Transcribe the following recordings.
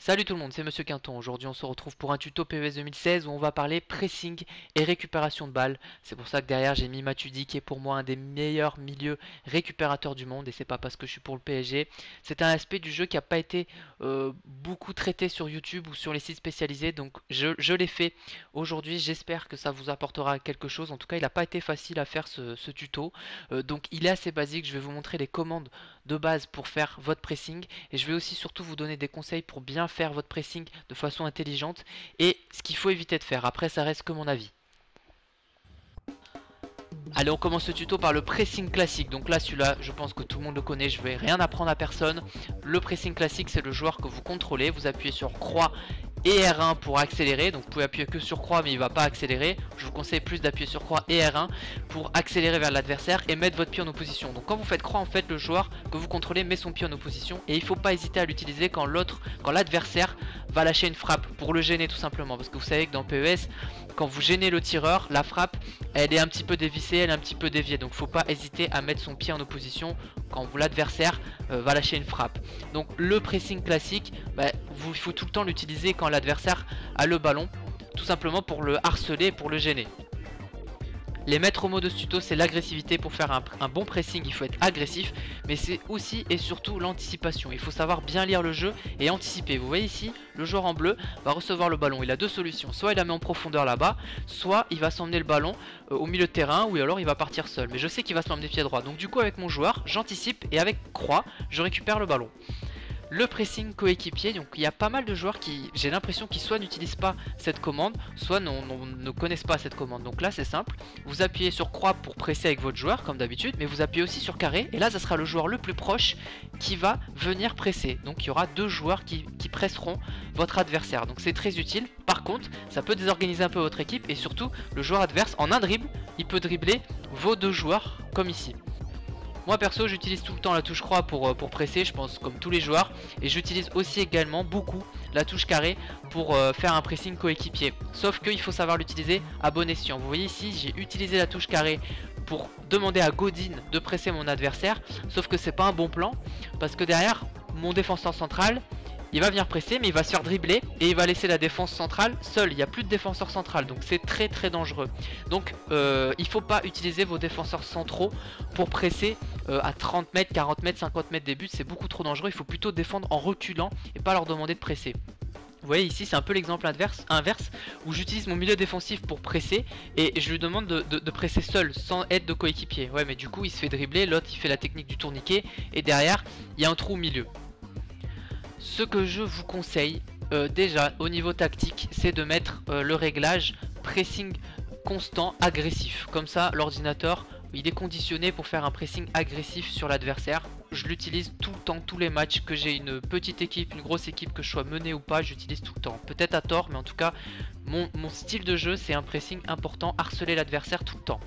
Salut tout le monde, c'est Monsieur Quinton. Aujourd'hui on se retrouve pour un tuto PES 2016 où on va parler pressing et récupération de balles. C'est pour ça que derrière j'ai mis Matuidi qui est pour moi un des meilleurs milieux récupérateurs du monde. Et c'est pas parce que je suis pour le PSG. C'est un aspect du jeu qui n'a pas été beaucoup traité sur YouTube ou sur les sites spécialisés. Donc je l'ai fait aujourd'hui, j'espère que ça vous apportera quelque chose. En tout cas il n'a pas été facile à faire ce tuto. Donc il est assez basique, je vais vous montrer les commandes de base pour faire votre pressing. Et je vais aussi surtout vous donner des conseils pour bien faire votre pressing de façon intelligente et ce qu'il faut éviter de faire. Après ça reste que mon avis. Allez, on commence ce tuto par le pressing classique. Donc là, celui-là, je pense que tout le monde le connaît, je vais rien apprendre à personne. Le pressing classique, c'est le joueur que vous contrôlez. Vous appuyez sur croix et R1 pour accélérer. Donc vous pouvez appuyer que sur croix mais il ne va pas accélérer. Je vous conseille plus d'appuyer sur croix et R1 pour accélérer vers l'adversaire et mettre votre pied en opposition. Donc quand vous faites croix, en fait, le joueur que vous contrôlez met son pied en opposition. Et il ne faut pas hésiter à l'utiliser quand l'adversaire va lâcher une frappe pour le gêner tout simplement. Parce que vous savez que dans PES, quand vous gênez le tireur, la frappe elle est un petit peu dévissée, elle est un petit peu déviée. Donc faut pas hésiter à mettre son pied en opposition quand l'adversaire va lâcher une frappe. Donc le pressing classique, il faut tout le temps l'utiliser quand l'adversaire a le ballon, tout simplement pour le harceler, pour le gêner. Les maîtres mots de ce tuto, c'est l'agressivité. Pour faire un bon pressing, il faut être agressif, mais c'est aussi et surtout l'anticipation. Il faut savoir bien lire le jeu et anticiper. Vous voyez ici, le joueur en bleu va recevoir le ballon. Il a deux solutions, soit il la met en profondeur là-bas, soit il va s'emmener le ballon au milieu de terrain, ou alors il va partir seul. Mais je sais qu'il va se l'emmener pied droit, donc du coup avec mon joueur, j'anticipe et avec croix, je récupère le ballon. Le pressing coéquipier, donc il y a pas mal de joueurs qui, j'ai l'impression, qui soit n'utilisent pas cette commande, soit ne connaissent pas cette commande. Donc là c'est simple, vous appuyez sur croix pour presser avec votre joueur comme d'habitude, mais vous appuyez aussi sur carré, et là ça sera le joueur le plus proche qui va venir presser. Donc il y aura deux joueurs qui presseront votre adversaire, donc c'est très utile. Par contre ça peut désorganiser un peu votre équipe, et surtout le joueur adverse en un dribble, il peut dribbler vos deux joueurs comme ici. Moi perso j'utilise tout le temps la touche croix pour presser, je pense comme tous les joueurs. Et j'utilise aussi également beaucoup la touche carré pour faire un pressing coéquipier. Sauf qu'il faut savoir l'utiliser à bon escient. Vous voyez ici j'ai utilisé la touche carré pour demander à Godin de presser mon adversaire. Sauf que c'est pas un bon plan, parce que derrière mon défenseur central, il va venir presser mais il va se faire dribbler et il va laisser la défense centrale seule. Il n'y a plus de défenseur central, donc c'est très très dangereux. Donc il faut pas utiliser vos défenseurs centraux pour presser à 30 mètres, 40 mètres, 50 mètres des buts. C'est beaucoup trop dangereux, il faut plutôt défendre en reculant et pas leur demander de presser. Vous voyez ici c'est un peu l'exemple inverse où j'utilise mon milieu défensif pour presser et je lui demande de presser seul sans aide de coéquipier. Ouais, mais du coup il se fait dribbler, l'autre il fait la technique du tourniquet et derrière il y a un trou au milieu. Ce que je vous conseille déjà au niveau tactique, c'est de mettre le réglage pressing constant agressif. Comme ça l'ordinateur il est conditionné pour faire un pressing agressif sur l'adversaire. Je l'utilise tout le temps, tous les matchs, que j'ai une petite équipe, une grosse équipe, que je sois mené ou pas, j'utilise tout le temps. Peut-être à tort, mais en tout cas mon style de jeu c'est un pressing important, harceler l'adversaire tout le temps.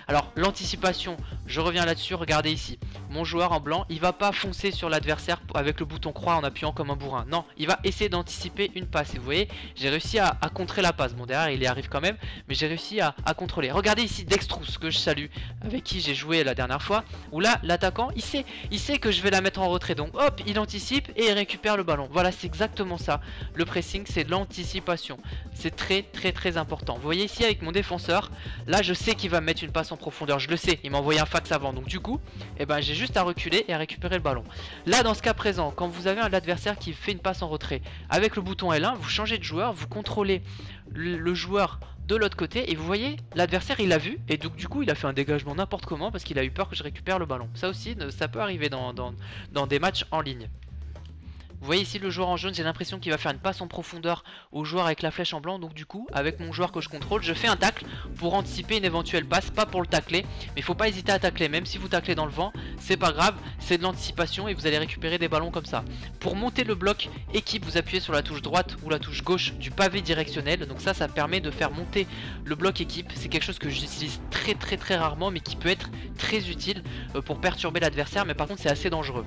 Alors l'anticipation, je reviens là-dessus, regardez ici. Mon joueur en blanc, il va pas foncer sur l'adversaire avec le bouton croix en appuyant comme un bourrin. Non, il va essayer d'anticiper une passe. Et vous voyez, j'ai réussi à contrer la passe. Bon, derrière, il y arrive quand même, mais j'ai réussi à contrôler. Regardez ici Dextrous, que je salue, avec qui j'ai joué la dernière fois, où là, l'attaquant, il sait que je vais la mettre en retrait. Donc, hop, il anticipe et il récupère le ballon. Voilà, c'est exactement ça. Le pressing, c'est de l'anticipation. C'est très, très, très important. Vous voyez ici, avec mon défenseur, là, je sais qu'il va me mettre une passe en profondeur. Je le sais, il m'a envoyé un fax avant. Donc, du coup, eh ben, j'ai juste à reculer et à récupérer le ballon. Là dans ce cas présent, quand vous avez un adversaire qui fait une passe en retrait, avec le bouton L1 vous changez de joueur, vous contrôlez le joueur de l'autre côté et vous voyez l'adversaire il l'a vu et donc du coup il a fait un dégagement n'importe comment parce qu'il a eu peur que je récupère le ballon. Ça aussi ça peut arriver dans des matchs en ligne. Vous voyez ici le joueur en jaune, j'ai l'impression qu'il va faire une passe en profondeur au joueur avec la flèche en blanc. Donc du coup, avec mon joueur que je contrôle, je fais un tacle pour anticiper une éventuelle passe, pas pour le tacler. Mais il faut pas hésiter à tacler, même si vous taclez dans le vent, c'est pas grave, c'est de l'anticipation et vous allez récupérer des ballons comme ça. Pour monter le bloc équipe, vous appuyez sur la touche droite ou la touche gauche du pavé directionnel. Donc ça permet de faire monter le bloc équipe. C'est quelque chose que j'utilise très très très rarement, mais qui peut être très utile pour perturber l'adversaire. Mais par contre c'est assez dangereux.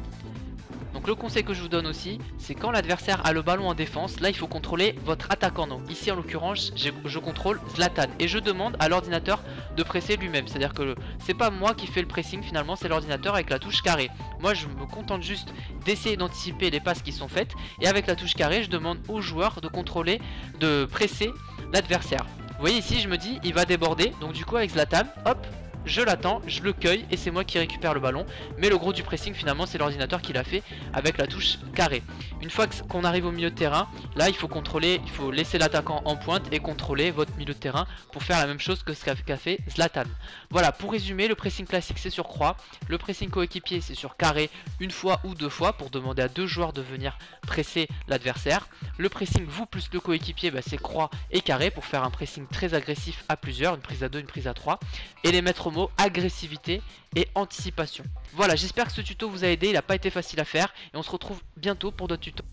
Donc le conseil que je vous donne aussi, c'est quand l'adversaire a le ballon en défense, là il faut contrôler votre attaquant. Donc ici en l'occurrence je contrôle Zlatan et je demande à l'ordinateur de presser lui-même. C'est à dire que c'est pas moi qui fais le pressing finalement, c'est l'ordinateur avec la touche carré. Moi je me contente juste d'essayer d'anticiper les passes qui sont faites, et avec la touche carré je demande aux joueurs de contrôler, de presser l'adversaire. Vous voyez ici je me dis il va déborder, donc du coup avec Zlatan, hop, je l'attends, je le cueille et c'est moi qui récupère le ballon. Mais le gros du pressing finalement c'est l'ordinateur qui l'a fait avec la touche carré. Une fois qu'on arrive au milieu de terrain, là il faut contrôler, il faut laisser l'attaquant en pointe et contrôler votre milieu de terrain pour faire la même chose que ce qu'a fait Zlatan. Voilà, pour résumer, le pressing classique c'est sur croix, le pressing coéquipier c'est sur carré une fois ou deux fois pour demander à deux joueurs de venir presser l'adversaire. Le pressing vous plus le coéquipier, c'est croix et carré pour faire un pressing très agressif à plusieurs, une prise à 2, une prise à 3, et les maîtres mots agressivité et anticipation. Voilà, j'espère que ce tuto vous a aidé, il n'a pas été facile à faire et on se retrouve bientôt pour d'autres tutos.